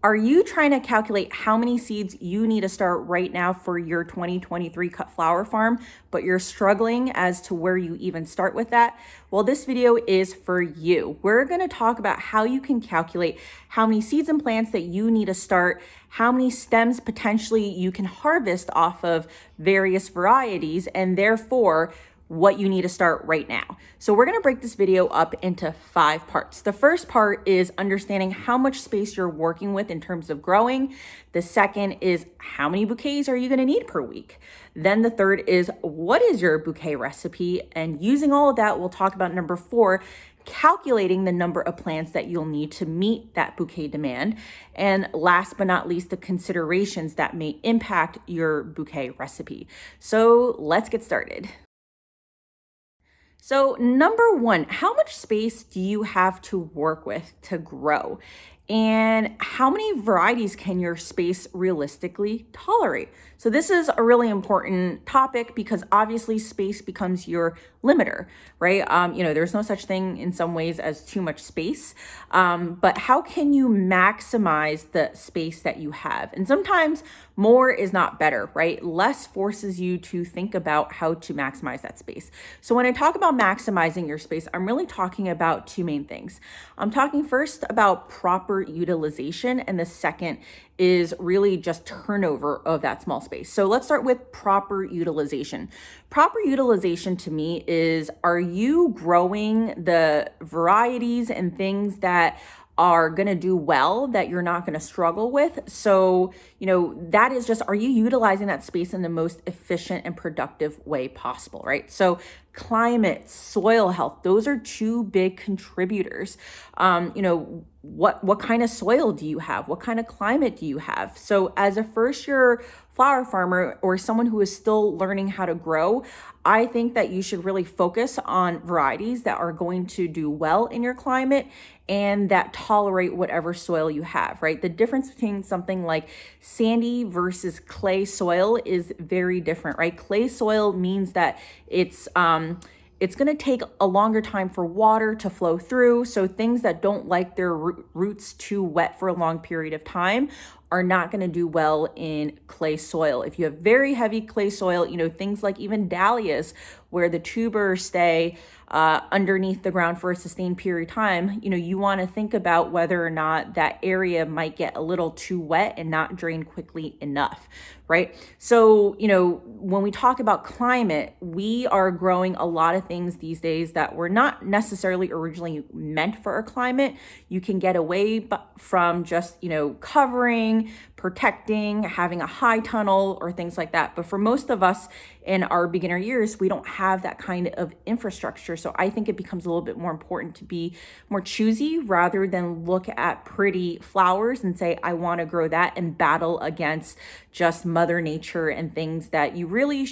Are you trying to calculate how many seeds you need to start right now for your 2023 cut flower farm, but you're struggling as to where you even start with that? Well, this video is for you. We're going to talk about how you can calculate how many seeds and plants that you need to start, how many stems potentially you can harvest off of various varieties, and therefore what you need to start right now. So we're gonna break this video up into 5 parts. The first part is understanding how much space you're working with in terms of growing. The second is how many bouquets are you gonna need per week? Then the third is what is your bouquet recipe? And using all of that, we'll talk about number 4, calculating the number of plants that you'll need to meet that bouquet demand. And last but not least, the considerations that may impact your bouquet recipe. So let's get started. So number 1, how much space do you have to work with to grow? And how many varieties can your space realistically tolerate? So this is a really important topic because obviously space becomes your limiter, right? There's no such thing in some ways as too much space, but how can you maximize the space that you have? And sometimes more is not better, right? Less forces you to think about how to maximize that space. So when I talk about maximizing your space, I'm really talking about 2 main things. I'm talking first about proper utilization, and the second is really just turnover of that small space. So let's start with proper utilization. Proper utilization to me is, are you growing the varieties and things that are going to do well, that you're not going to struggle with? So, that is just, are you utilizing that space in the most efficient and productive way possible, right? So climate, soil health, those are 2 big contributors. What kind of soil do you have? What kind of climate do you have? So as a first-year flower farmer or someone who is still learning how to grow, I think that you should really focus on varieties that are going to do well in your climate and that tolerate whatever soil you have, right? The difference between something like sandy versus clay soil is very different, right? Clay soil means that it's going to take a longer time for water to flow through. So things that don't like their roots too wet for a long period of time are not going to do well in clay soil. If you have very heavy clay soil, things like even dahlias, where the tubers stay underneath the ground for a sustained period of time, you want to think about whether or not that area might get a little too wet and not drain quickly enough, right? So, when we talk about climate, we are growing a lot of things these days that were not necessarily originally meant for a climate. You can get away from just, covering, protecting, having a high tunnel or things like that. But for most of us in our beginner years, we don't have that kind of infrastructure. So I think it becomes a little bit more important to be more choosy rather than look at pretty flowers and say, I want to grow that, and battle against just Mother Nature and things that you really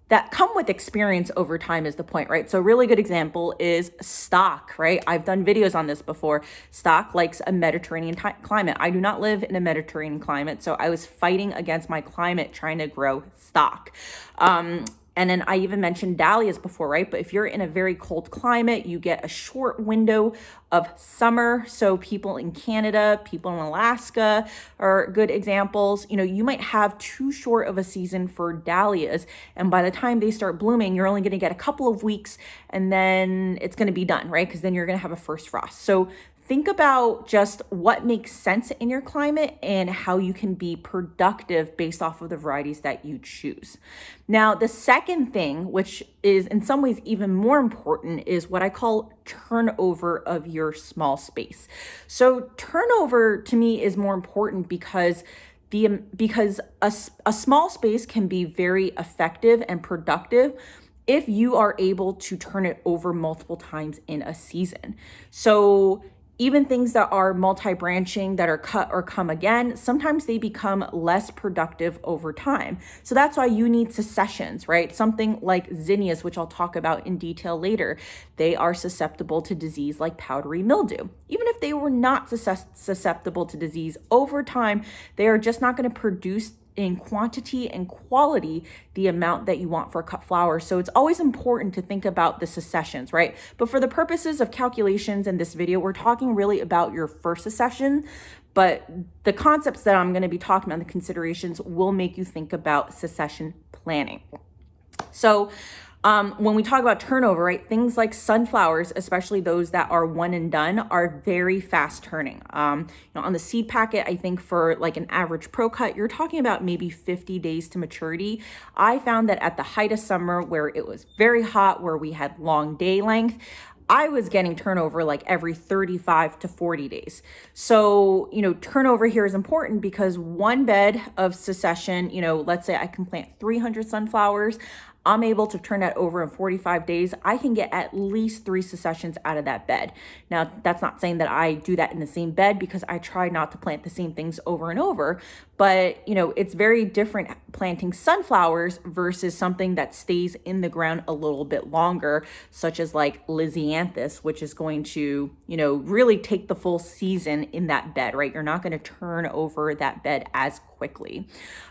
that come with experience over time is the point, right? So a really good example is stock, right? I've done videos on this before. Stock likes a Mediterranean climate. I do not live in a Mediterranean climate, so I was fighting against my climate trying to grow stock. And then I even mentioned dahlias before, right? But if you're in a very cold climate, you get a short window of summer. So people in Canada, people in Alaska are good examples. You might have too short of a season for dahlias. And by the time they start blooming, you're only going to get a couple of weeks and then it's going to be done, right? Because then you're going to have a first frost. So think about just what makes sense in your climate and how you can be productive based off of the varieties that you choose. Now, the second thing, which is in some ways even more important, is what I call turnover of your small space. So turnover to me is more important because a small space can be very effective and productive if you are able to turn it over multiple times in a season. So even things that are multi-branching, that are cut or come again, sometimes they become less productive over time. So that's why you need successions, right? Something like zinnias, which I'll talk about in detail later, they are susceptible to disease like powdery mildew. Even if they were not susceptible to disease, over time, they are just not going to produce in quantity and quality the amount that you want for a cut flower. So it's always important to think about the successions, right? But for the purposes of calculations in this video, we're talking really about your first succession, but the concepts that I'm going to be talking about, the considerations, will make you think about succession planning. So when we talk about turnover, right, things like sunflowers, especially those that are one and done, are very fast turning. On the seed packet, I think for like an average pro cut, you're talking about maybe 50 days to maturity. I found that at the height of summer, where it was very hot, where we had long day length, I was getting turnover like every 35 to 40 days. So, turnover here is important because one bed of succession, let's say I can plant 300 sunflowers. I'm able to turn that over in 45 days. I can get at least 3 successions out of that bed. Now, that's not saying that I do that in the same bed because I try not to plant the same things over and over. But, it's very different planting sunflowers versus something that stays in the ground a little bit longer, such as like Lysianthus, which is going to, really take the full season in that bed, right? You're not going to turn over that bed as quickly.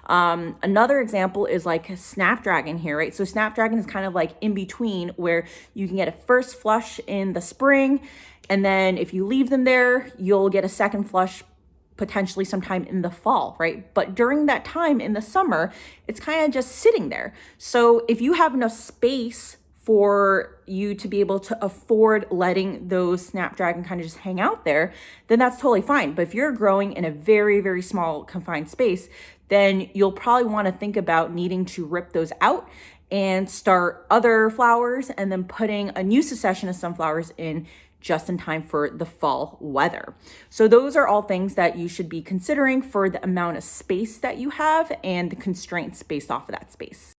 Another example is like Snapdragon here, right? So Snapdragon is kind of like in between, where you can get a first flush in the spring, and then if you leave them there, you'll get a second flush potentially sometime in the fall, right? But during that time in the summer, it's kind of just sitting there. So if you have enough space for you to be able to afford letting those Snapdragon kind of just hang out there, then that's totally fine. But if you're growing in a very, very small confined space, then you'll probably want to think about needing to rip those out and start other flowers and then putting a new succession of sunflowers in just in time for the fall weather. So those are all things that you should be considering for the amount of space that you have and the constraints based off of that space.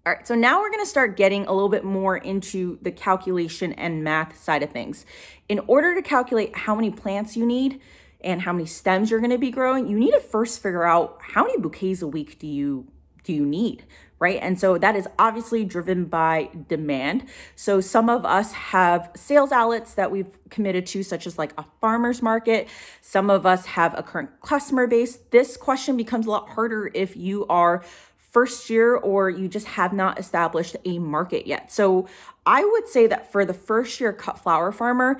All right, so now we're going to start getting a little bit more into the calculation and math side of things. In order to calculate how many plants you need and how many stems you're going to be growing, you need to first figure out how many bouquets a week do you need, right? And so that is obviously driven by demand. So some of us have sales outlets that we've committed to, such as like a farmer's market. Some of us have a current customer base. This question becomes a lot harder if you are first year or you just have not established a market yet. So I would say that for the first year cut flower farmer,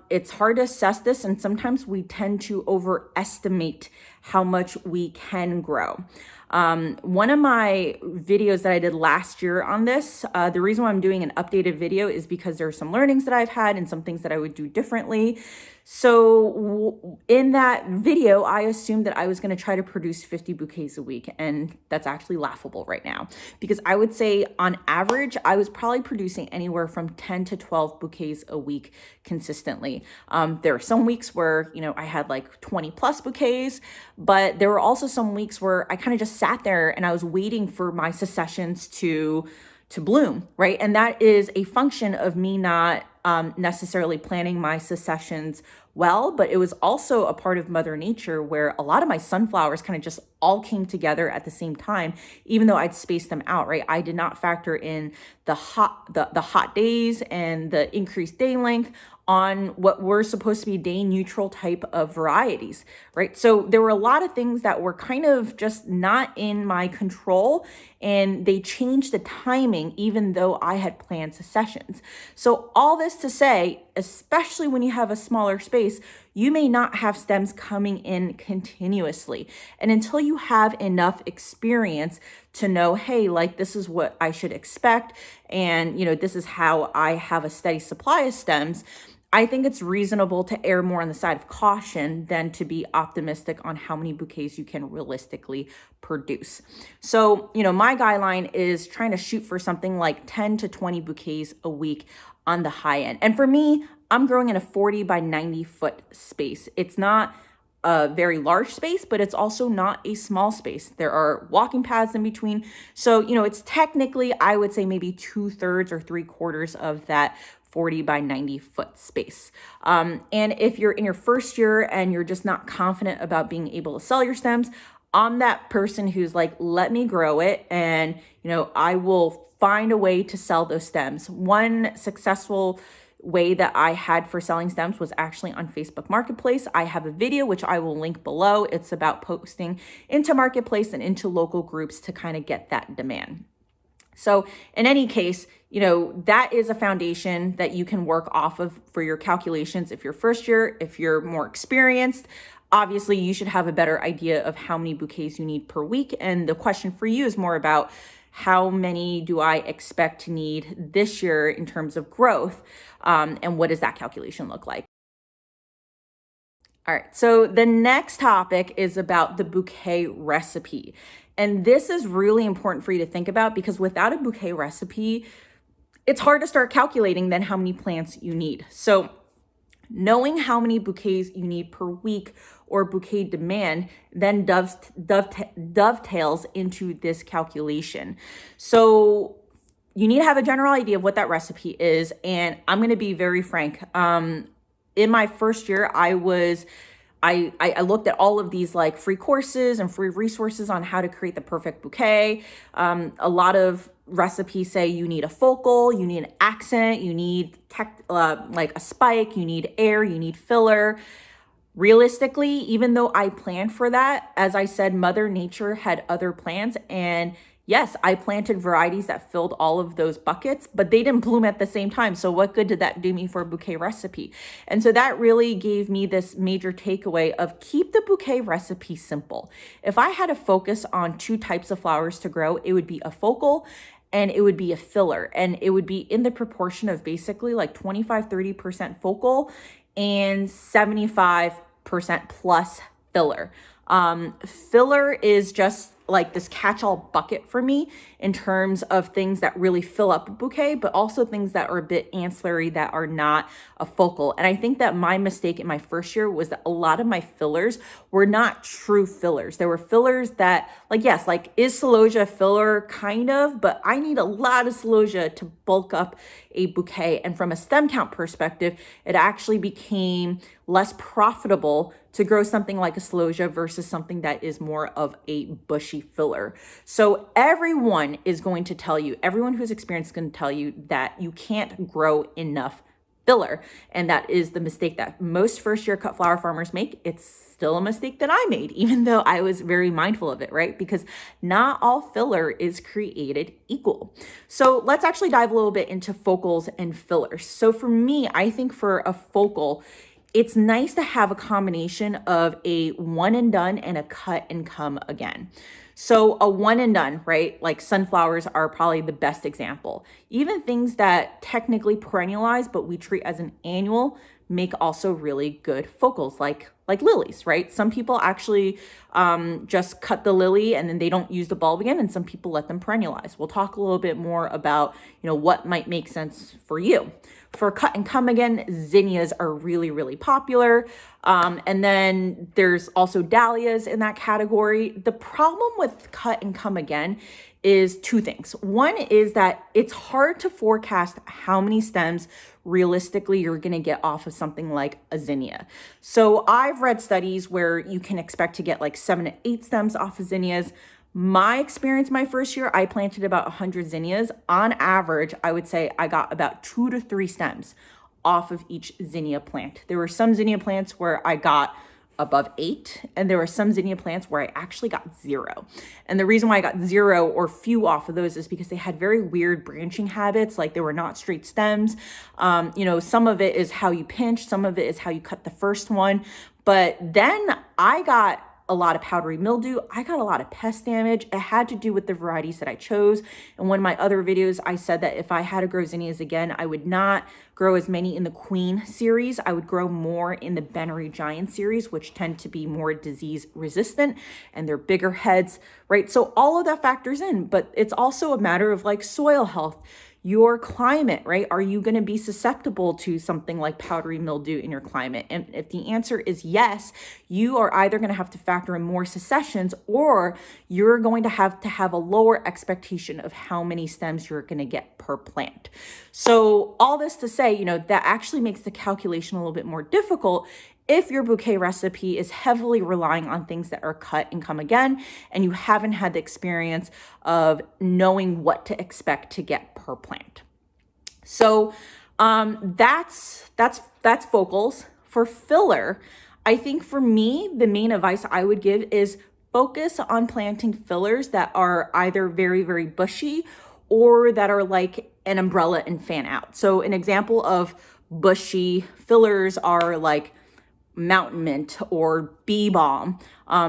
it's hard to assess this, and sometimes we tend to overestimate how much we can grow. One of my videos that I did last year on this, the reason why I'm doing an updated video is because there are some learnings that I've had and some things that I would do differently. So in that video, I assumed that I was going to try to produce 50 bouquets a week. And that's actually laughable right now, because I would say on average, I was probably producing anywhere from 10 to 12 bouquets a week consistently. There are some weeks where, I had like 20 plus bouquets, but there were also some weeks where I kind of just sat there and I was waiting for my successions to bloom, right? And that is a function of me not necessarily planning my successions well, but it was also a part of Mother Nature where a lot of my sunflowers kind of just all came together at the same time, even though I'd spaced them out, right? I did not factor in the hot days and the increased day length on what were supposed to be day neutral type of varieties, right? So there were a lot of things that were kind of just not in my control, and they changed the timing even though I had planned successions. So all this to say, especially when you have a smaller space, you may not have stems coming in continuously. And until you have enough experience to know, hey, like this is what I should expect, and this is how I have a steady supply of stems, I think it's reasonable to err more on the side of caution than to be optimistic on how many bouquets you can realistically produce. So, my guideline is trying to shoot for something like 10 to 20 bouquets a week on the high end. And for me, I'm growing in a 40 by 90 foot space. It's not a very large space, but it's also not a small space. There are walking paths in between. So, it's technically, I would say maybe 2/3 or 3/4 of that 40 by 90 foot space. And if you're in your first year and you're just not confident about being able to sell your stems, I'm that person who's like, let me grow it, and I will find a way to sell those stems. One successful way that I had for selling stems was actually on Facebook Marketplace. I have a video, which I will link below. It's about posting into Marketplace and into local groups to kind of get that demand. So in any case, that is a foundation that you can work off of for your calculations. If you're first year, if you're more experienced, obviously you should have a better idea of how many bouquets you need per week. And the question for you is more about how many do I expect to need this year in terms of growth? And what does that calculation look like? All right, so the next topic is about the bouquet recipe. And this is really important for you to think about because without a bouquet recipe, it's hard to start calculating then how many plants you need. So knowing how many bouquets you need per week or bouquet demand then dovetails into this calculation. So you need to have a general idea of what that recipe is. And I'm going to be very frank. In my first year, I looked at all of these like free courses and free resources on how to create the perfect bouquet. A lot of recipes say you need a focal, you need an accent, you need like a spike, you need air, you need filler. Realistically, even though I planned for that, as I said, Mother Nature had other plans. And yes, I planted varieties that filled all of those buckets, but they didn't bloom at the same time. So what good did that do me for a bouquet recipe? And so that really gave me this major takeaway of keep the bouquet recipe simple. If I had to focus on 2 types of flowers to grow, it would be a focal and it would be a filler. And it would be in the proportion of basically like 25-30% focal and 75% plus filler. Filler is just like this catch-all bucket for me in terms of things that really fill up a bouquet, but also things that are a bit ancillary that are not a focal. And I think that my mistake in my first year was that a lot of my fillers were not true fillers. There were fillers that yes, is celosia filler kind of, but I need a lot of celosia to bulk up a bouquet. And from a stem count perspective, it actually became less profitable to grow something like a celosia versus something that is more of a bushy filler. So everyone is going to tell you, everyone who's experienced is going to tell you that you can't grow enough filler. And that is the mistake that most first year cut flower farmers make. It's still a mistake that I made, even though I was very mindful of it, right? Because not all filler is created equal. So let's actually dive a little bit into focals and fillers. So for me, I think for a focal, it's nice to have a combination of a one and done and a cut and come again. So a one and done, right? Like sunflowers are probably the best example. Even things that technically perennialize, but we treat as an annual, make also really good focals, like lilies, right? Some people actually just cut the lily and then they don't use the bulb again, and some people let them perennialize. We'll talk a little bit more about what might make sense for you. For cut and come again, zinnias are really, really popular. And then there's also dahlias in that category. The problem with cut and come again is 2 things. One is that it's hard to forecast how many stems realistically you're going to get off of something like a zinnia. So I've read studies where you can expect to get like 7 to 8 stems off of zinnias. My experience, my first year, I planted about 100 zinnias. On average, I would say I got about 2 to 3 stems off of each zinnia plant. There were some zinnia plants where I got above 8, and there were some zinnia plants where I actually got 0. And the reason why I got 0 or few off of those is because they had very weird branching habits, like they were not straight stems. Some of it is how you pinch, some of it is how you cut the first one. But then I got a lot of powdery mildew. I got a lot of pest damage. It had to do with the varieties that I chose. In one of my other videos, I said that if I had to grow zinnias again, I would not grow as many in the Queen series. I would grow more in the b.a.r.e Giant series, which tend to be more disease resistant and they're bigger heads, right? So all of that factors in, but it's also a matter of like soil health, your climate, right? Are you going to be susceptible to something like powdery mildew in your climate? And if the answer is yes, you are either going to have to factor in more successions, or you're going to have a lower expectation of how many stems you're going to get per plant. So all this to say, that actually makes the calculation a little bit more difficult if your bouquet recipe is heavily relying on things that are cut and come again, and you haven't had the experience of knowing what to expect to get per plant. So That's focals. For filler, I think for me, the main advice I would give is focus on planting fillers that are either very, very bushy or that are like an umbrella and fan out. So an example of bushy fillers are like mountain mint or bee balm.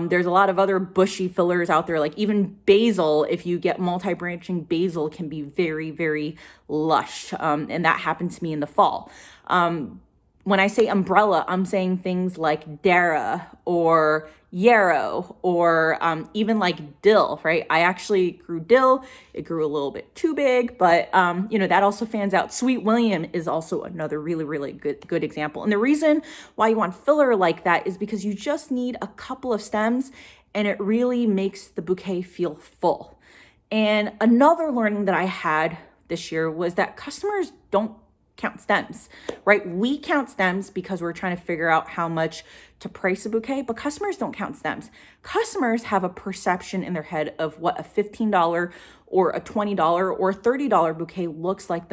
There's a lot of other bushy fillers out there, like even basil. If you get multi-branching basil, can be very, very lush. And that happened to me in the fall. When I say umbrella, I'm saying things like Dara or yarrow or even like dill, right? I actually grew dill. It grew a little bit too big, but that also fans out. Sweet William is also another really, really good example. And the reason why you want filler like that is because you just need a couple of stems and it really makes the bouquet feel full. And another learning that I had this year was that customers don't count stems, right? We count stems because we're trying to figure out how much to price a bouquet, but customers don't count stems. Customers have a perception in their head of what a $15 or a $20 or $30 bouquet looks like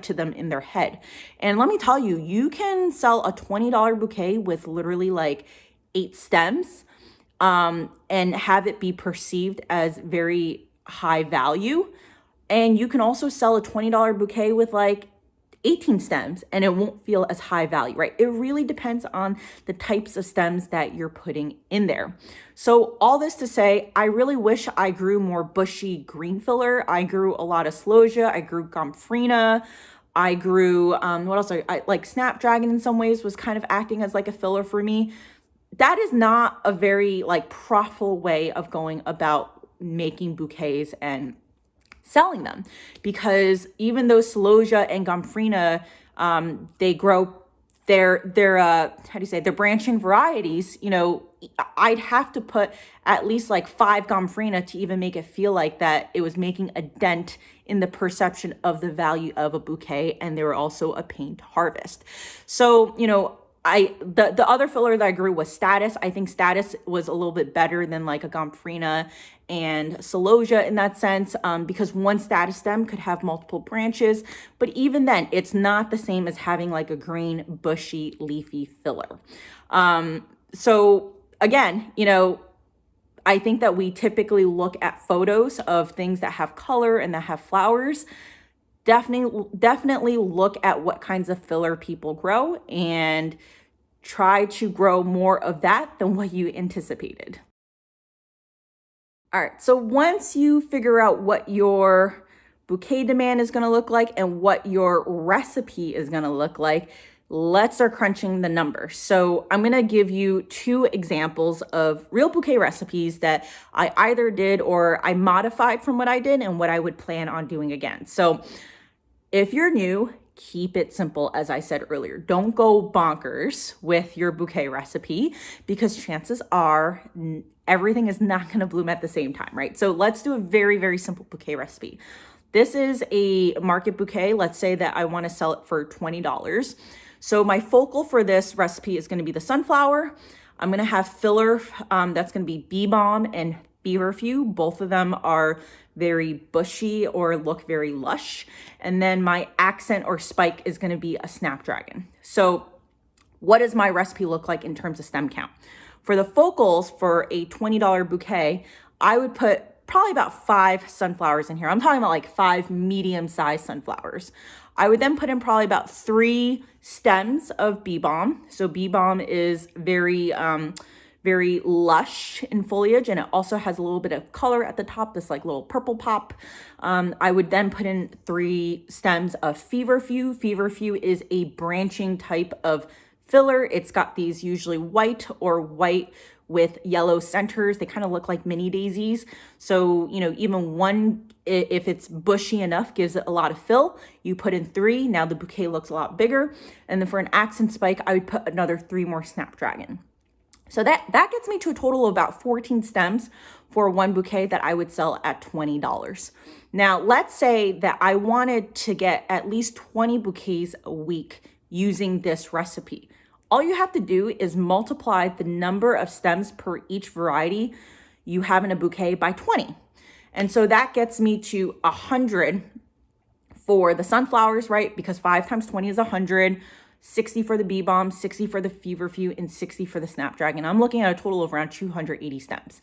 to them in their head. And let me tell you, you can sell a $20 bouquet with literally like 8 stems, and have it be perceived as very high value. And you can also sell a $20 bouquet with like 18 stems and it won't feel as high value, right? It really depends on the types of stems that you're putting in there. So all this to say, I really wish I grew more bushy green filler. I grew a lot of celosia. I grew gomphrena. I grew, what else? I like snapdragon in some ways was kind of acting as like a filler for me. That is not a very like profitable way of going about making bouquets and selling them, because even though celosia and gomphrena, they grow their they're branching varieties, I'd have to put at least like 5 gomphrena to even make it feel like that it was making a dent in the perception of the value of a bouquet, and they were also a pain to harvest. So, the other filler that I grew was Status. I think Status was a little bit better than like a gomphrena and celosia in that sense, because one Status stem could have multiple branches. But even then, it's not the same as having like a green, bushy, leafy filler. So again, I think that we typically look at photos of things that have color and that have flowers. Definitely look at what kinds of filler people grow and try to grow more of that than what you anticipated. All right, so once you figure out what your bouquet demand is going to look like and what your recipe is going to look like, let's start crunching the numbers. So I'm going to give you 2 examples of real bouquet recipes that I either did or I modified from what I did and what I would plan on doing again. So if you're new, keep it simple, as I said earlier. Don't go bonkers with your bouquet recipe, because chances are everything is not going to bloom at the same time, right? So let's do a very, very simple bouquet recipe. This is a market bouquet. Let's say that I want to sell it for $20. So my focal for this recipe is going to be the sunflower. I'm going to have filler, that's going to be bee balm and feverfew. Both of them are very bushy or look very lush. And then my accent or spike is going to be a snapdragon. So what does my recipe look like in terms of stem count? For the focals for a $20 bouquet, I would put probably about 5 sunflowers in here. I'm talking about like 5 medium-sized sunflowers. I would then put in probably about 3 stems of bee balm. So bee balm is very lush in foliage, and it also has a little bit of color at the top, this like little purple pop. I would then put in 3 stems of feverfew. Feverfew is a branching type of filler. It's got these usually white or white with yellow centers. They kind of look like mini daisies. So, even one, if it's bushy enough, gives it a lot of fill. You put in 3, now the bouquet looks a lot bigger. And then for an accent spike, I would put another 3 more snapdragon. So that gets me to a total of about 14 stems for one bouquet that I would sell at $20. Now, let's say that I wanted to get at least 20 bouquets a week using this recipe. All you have to do is multiply the number of stems per each variety you have in a bouquet by 20. And so that gets me to 100 For the sunflowers, right? Because 5 times 20 is 100, 60 for the bee balm, 60 for the feverfew, and 60 for the snapdragon. I'm looking at a total of around 280 stems.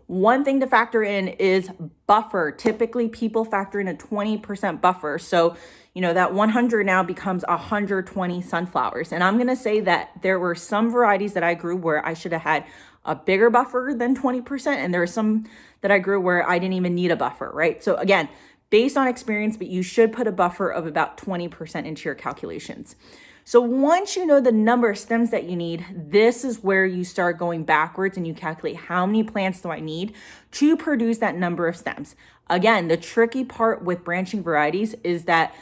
One thing to factor in is buffer. Typically, people factor in a 20% buffer. So, that 100 now becomes 120 sunflowers. And I'm going to say that there were some varieties that I grew where I should have had a bigger buffer than 20%. And there are some that I grew where I didn't even need a buffer, right? So again, based on experience, but you should put a buffer of about 20% into your calculations. So once you know the number of stems that you need, this is where you start going backwards and you calculate how many plants do I need to produce that number of stems. Again, the tricky part with branching varieties is that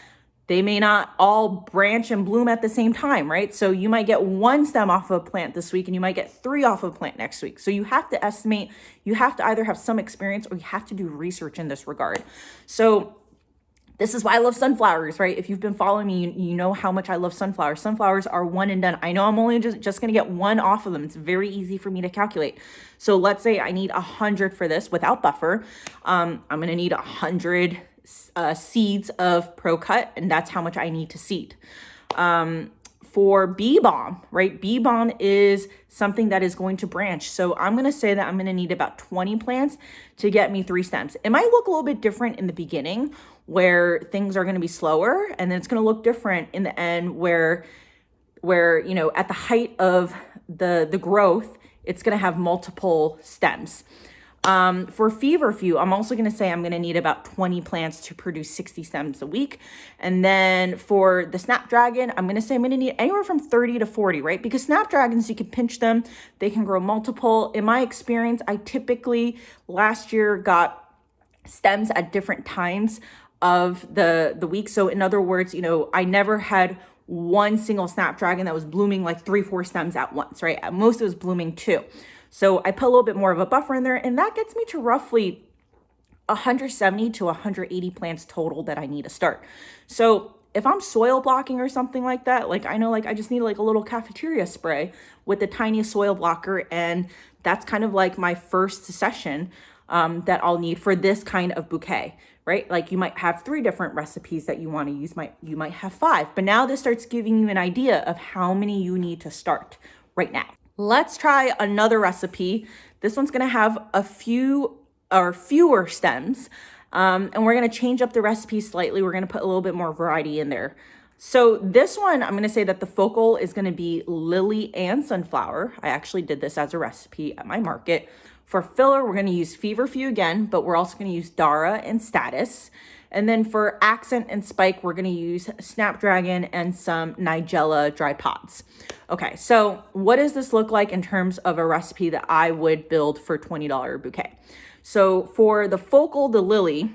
they may not all branch and bloom at the same time, right? So you might get 1 stem off of a plant this week and you might get 3 off of a plant next week. So you have to estimate, you have to either have some experience or you have to do research in this regard. So this is why I love sunflowers, right? If you've been following me, you know how much I love sunflowers. Sunflowers are one and done. I know I'm only just going to get 1 off of them. It's very easy for me to calculate. So let's say I need 100 for this without buffer. I'm going to need 100 seeds of Pro Cut, and that's how much I need to seed. For bee balm, right? Bee balm is something that is going to branch. So I'm going to say that I'm going to need about 20 plants to get me 3 stems. It might look a little bit different in the beginning where things are going to be slower, and then it's going to look different in the end where at the height of the growth, it's going to have multiple stems. For feverfew, I'm also going to say I'm going to need about 20 plants to produce 60 stems a week. And then for the snapdragon, I'm going to say I'm going to need anywhere from 30 to 40, right? Because snapdragons, you can pinch them. They can grow multiple. In my experience, I typically last year got stems at different times of the week. So in other words, I never had one single snapdragon that was blooming like 3-4 stems at once, right? At most it was blooming 2. So I put a little bit more of a buffer in there, and that gets me to roughly 170 to 180 plants total that I need to start. So if I'm soil blocking or something like that, I know I just need a little cafeteria spray with the tiniest soil blocker, and that's kind of like my first session that I'll need for this kind of bouquet, right? You might have 3 different recipes that you want to use. You might have 5, but now this starts giving you an idea of how many you need to start right now. Let's try another recipe. This one's going to have a few or fewer stems, and we're going to change up the recipe slightly. We're going to put a little bit more variety in there. So this one, I'm going to say that the focal is going to be lily and sunflower. I actually did this as a recipe at my market. For filler, we're going to use feverfew again, but we're also going to use b.a.r.e and status. And then for accent and spike, we're going to use snapdragon and some nigella dry pods. Okay, so what does this look like in terms of a recipe that I would build for $20 bouquet? So for the focal, the lily,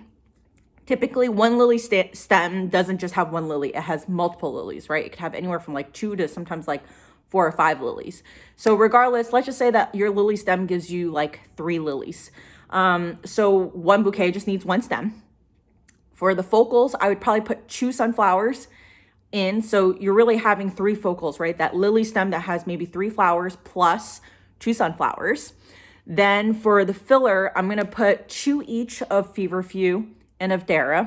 typically one lily stem doesn't just have one lily. It has multiple lilies, right? It could have anywhere from 2 to sometimes 4 or 5 lilies. So regardless, let's just say that your lily stem gives you 3 lilies. So one bouquet just needs 1 stem. For the focals, I would probably put 2 sunflowers in. So you're really having 3 focals, right? That lily stem that has maybe 3 flowers plus 2 sunflowers. Then for the filler, I'm going to put 2 each of feverfew and of b.a.r.e.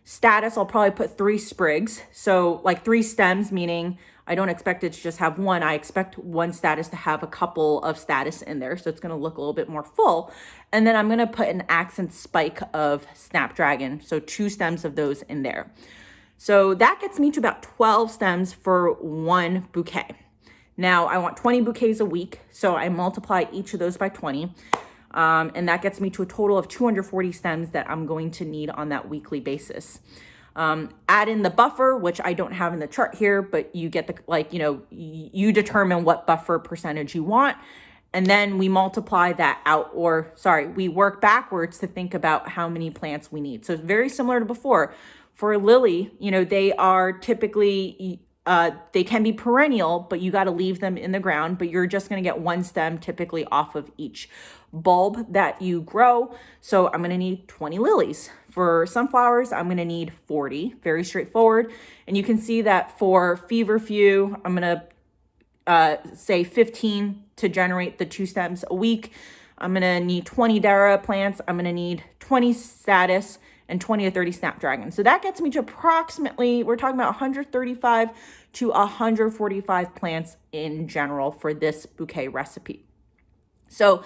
Status, I'll probably put 3 sprigs. So 3 stems, meaning I don't expect it to just have 1. I expect one status to have a couple of status in there. So it's going to look a little bit more full. And then I'm going to put an accent spike of snapdragon. So 2 stems of those in there. So that gets me to about 12 stems for 1 bouquet. Now I want 20 bouquets a week. So I multiply each of those by 20. And that gets me to a total of 240 stems that I'm going to need on that weekly basis. Add in the buffer, which I don't have in the chart here, but you get you determine what buffer percentage you want. And then we multiply that out, we work backwards to think about how many plants we need. So it's very similar to before. For lily, they are typically, they can be perennial, but you got to leave them in the ground, but you're just going to get 1 stem typically off of each bulb that you grow. So I'm going to need 20 lilies. For sunflowers, I'm going to need 40, very straightforward. And you can see that for feverfew, I'm going to say 15 to generate the 2 stems a week. I'm going to need 20 b.a.r.e plants. I'm going to need 20 status and 20 to 30 snapdragons. So that gets me to approximately, we're talking about 135 to 145 plants in general for this bouquet recipe. So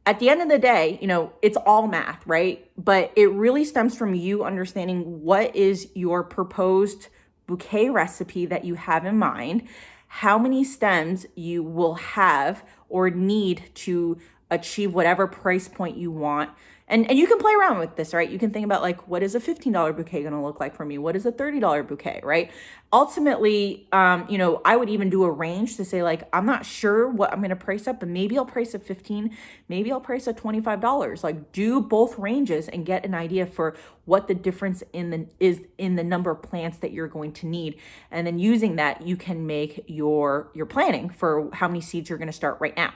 at the end of the day, it's all math, right? But it really stems from you understanding what is your proposed bouquet recipe that you have in mind, how many stems you will have or need to achieve whatever price point you want. And you can play around with this, right? You can think about like, what is a $15 bouquet going to look like for me? What is a $30 bouquet, right? Ultimately, I would even do a range to say like, I'm not sure what I'm going to price up, but maybe I'll price at 15, maybe I'll price at $25. Like do both ranges and get an idea for what the difference is in the number of plants that you're going to need. And then using that, you can make your planning for how many seeds you're going to start right now.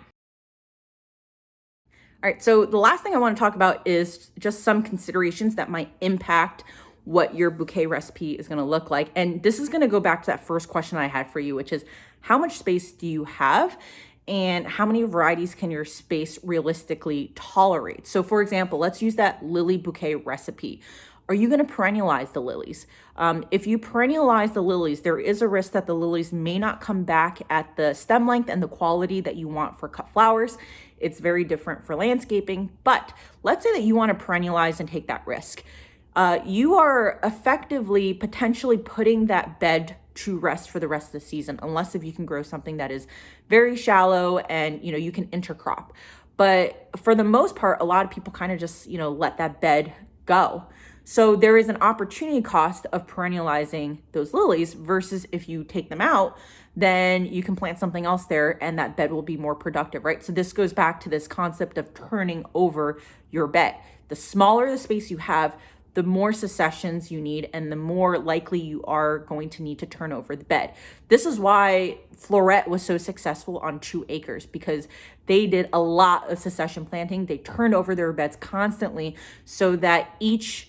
All right, so the last thing I want to talk about is just some considerations that might impact what your bouquet recipe is going to look like. And this is going to go back to that first question I had for you, which is how much space do you have and how many varieties can your space realistically tolerate? So for example, let's use that lily bouquet recipe. Are you going to perennialize the lilies? If you perennialize the lilies, there is a risk that the lilies may not come back at the stem length and the quality that you want for cut flowers. It's very different for landscaping, but let's say that you want to perennialize and take that risk. You are effectively potentially putting that bed to rest for the rest of the season, unless if you can grow something that is very shallow and you can intercrop. But for the most part, a lot of people kind of just let that bed go. So there is an opportunity cost of perennializing those lilies versus if you take them out, then you can plant something else there and that bed will be more productive, right? So this goes back to this concept of turning over your bed. The smaller the space you have, the more successions you need and the more likely you are going to need to turn over the bed. This is why Floret was so successful on 2 acres, because they did a lot of succession planting. They turned over their beds constantly so that each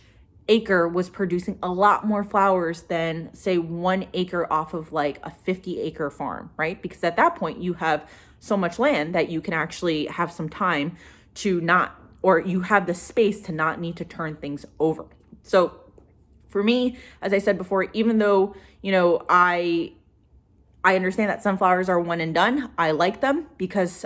acre was producing a lot more flowers than say 1 acre off of like a 50-acre farm, right? Because at that point you have so much land that you can actually have some time to not, or you have the space to not need to turn things over. So for me, as I said before, even though, I understand that sunflowers are one and done, I like them because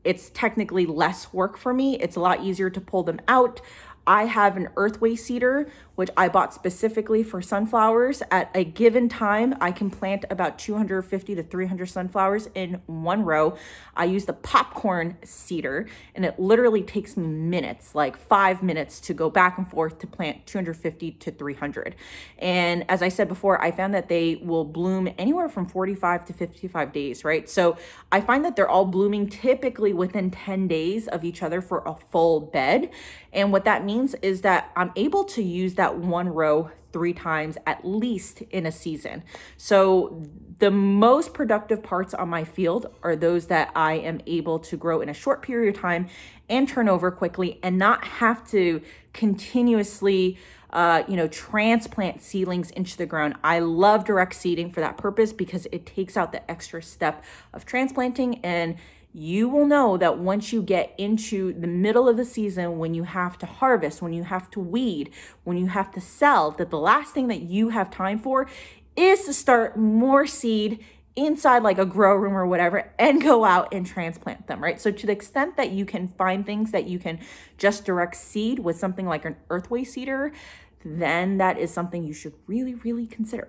it's technically less work for me. It's a lot easier to pull them out. I have an earthway seeder, which I bought specifically for sunflowers. At a given time, I can plant about 250 to 300 sunflowers in one row. I use the popcorn seeder, and it literally takes me minutes, like 5 minutes to go back and forth to plant 250 to 300. And as I said before, I found that they will bloom anywhere from 45 to 55 days, right? So I find that they're all blooming typically within 10 days of each other for a full bed. And what that means is that I'm able to use that one row 3 times at least in a season. So the most productive parts on my field are those that I am able to grow in a short period of time and turn over quickly and not have to continuously transplant seedlings into the ground. I love direct seeding for that purpose because it takes out the extra step of transplanting. And you will know that once you get into the middle of the season, when you have to harvest, when you have to weed, when you have to sell, that the last thing that you have time for is to start more seed inside like a grow room or whatever and go out and transplant them, right? So to the extent that you can find things that you can just direct seed with something like an earthway seeder, then that is something you should really, really consider.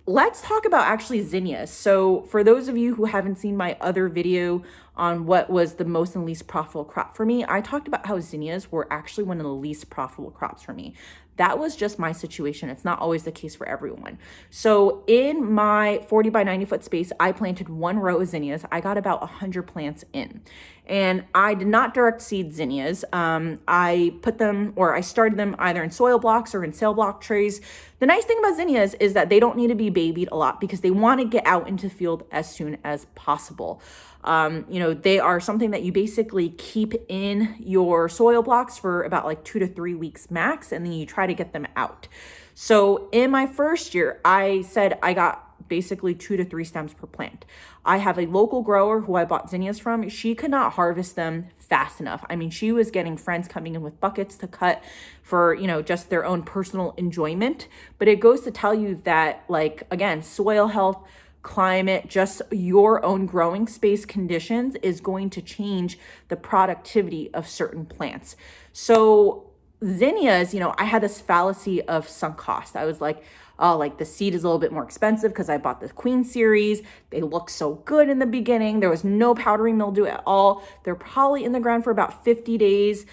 Let's talk about actually zinnias. So for those of you who haven't seen my other video on what was the most and least profitable crop for me, I talked about how zinnias were actually one of the least profitable crops for me. That was just my situation. It's not always the case for everyone. So in my 40 by 90 foot space, I planted 1 row of zinnias. I got about 100 plants in. And I did not direct seed zinnias. I put them, or I started them either in soil blocks or in sail block trays. The nice thing about zinnias is that they don't need to be babied a lot because they want to get out into the field as soon as possible. They are something that you basically keep in your soil blocks for about like 2 to 3 weeks max, and then you try to get them out. So in my first year, I said I got basically 2 to 3 stems per plant. I have a local grower who I bought zinnias from. She could not harvest them fast enough. I mean, she was getting friends coming in with buckets to cut for, just their own personal enjoyment. But it goes to tell you that, like, again, soil health, climate, just your own growing space conditions is going to change the productivity of certain plants. So zinnias, I had this fallacy of sunk cost. I was like, oh, like the seed is a little bit more expensive because I bought the Queen series. They look so good in the beginning. There was no powdery mildew at all. They're probably in the ground for about 50 days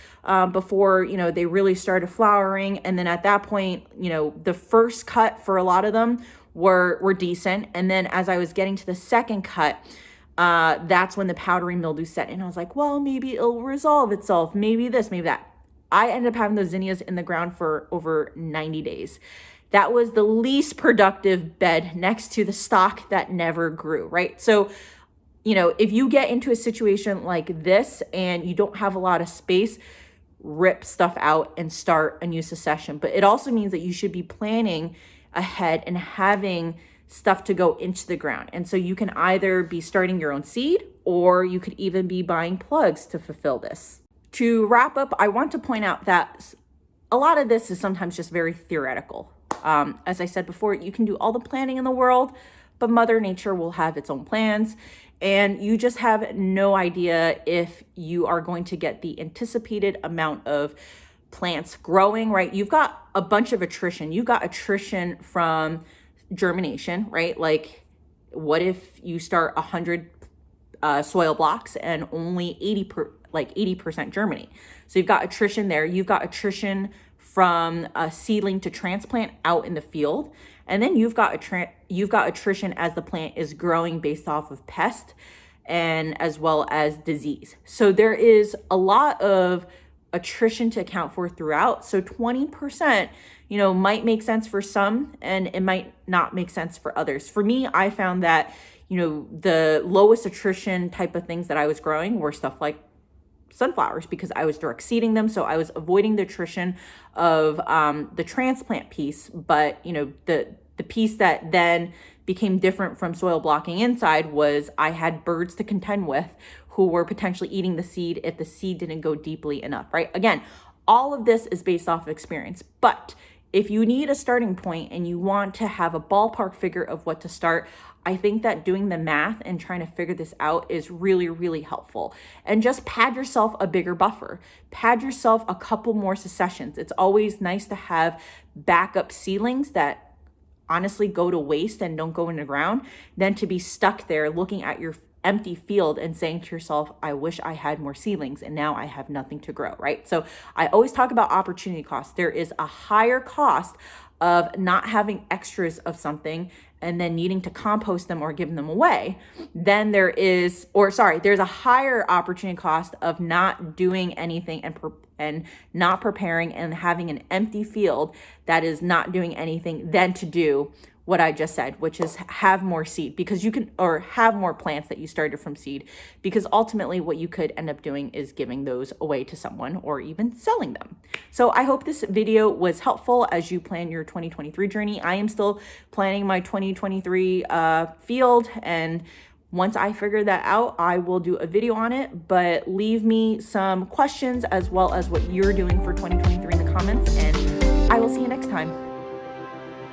before, they really started flowering. And then at that point, the first cut for a lot of them were decent. And then as I was getting to the second cut, that's when the powdery mildew set in. I was like, well, maybe it'll resolve itself. Maybe this, maybe that. I ended up having those zinnias in the ground for over 90 days. That was the least productive bed next to the stock that never grew, right? So, if you get into a situation like this and you don't have a lot of space, rip stuff out and start a new succession. But it also means that you should be planning ahead and having stuff to go into the ground. And so you can either be starting your own seed, or you could even be buying plugs to fulfill this. To wrap up, I want to point out that a lot of this is sometimes just very theoretical. As I said before, you can do all the planning in the world, but Mother Nature will have its own plans, and you just have no idea if you are going to get the anticipated amount of plants growing, right? You've got a bunch of attrition. You've got attrition from germination, right? Like, what if you start 100 soil blocks and only 80% germinate? So you've got attrition there. You've got attrition from a seedling to transplant out in the field. And then you've got attrition as the plant is growing based off of pest and as well as disease. So there is a lot of attrition to account for throughout. So 20%, might make sense for some and it might not make sense for others. For me, I found that, the lowest attrition type of things that I was growing were stuff like sunflowers, because I was direct seeding them. So I was avoiding the attrition of the transplant piece. But, the piece that then became different from soil blocking inside was I had birds to contend with who were potentially eating the seed if the seed didn't go deeply enough, right? Again, all of this is based off of experience. But if you need a starting point and you want to have a ballpark figure of what to start, I think that doing the math and trying to figure this out is really, really helpful. And just pad yourself a bigger buffer. Pad yourself a couple more successions. It's always nice to have backup seedlings that honestly go to waste and don't go in the ground than to be stuck there looking at your empty field and saying to yourself, I wish I had more seedlings and now I have nothing to grow, right? So I always talk about opportunity cost. There is a higher cost of not having extras of something and then needing to compost them or give them away, then there's a higher opportunity cost of not doing anything and not preparing and having an empty field that is not doing anything than to do what I just said, which is have more seed or have more plants that you started from seed, because ultimately what you could end up doing is giving those away to someone or even selling them. So I hope this video was helpful as you plan your 2023 journey. I am still planning my 2023 field, and once I figure that out, I will do a video on it, but leave me some questions as well as what you're doing for 2023 in the comments, and I will see you next time.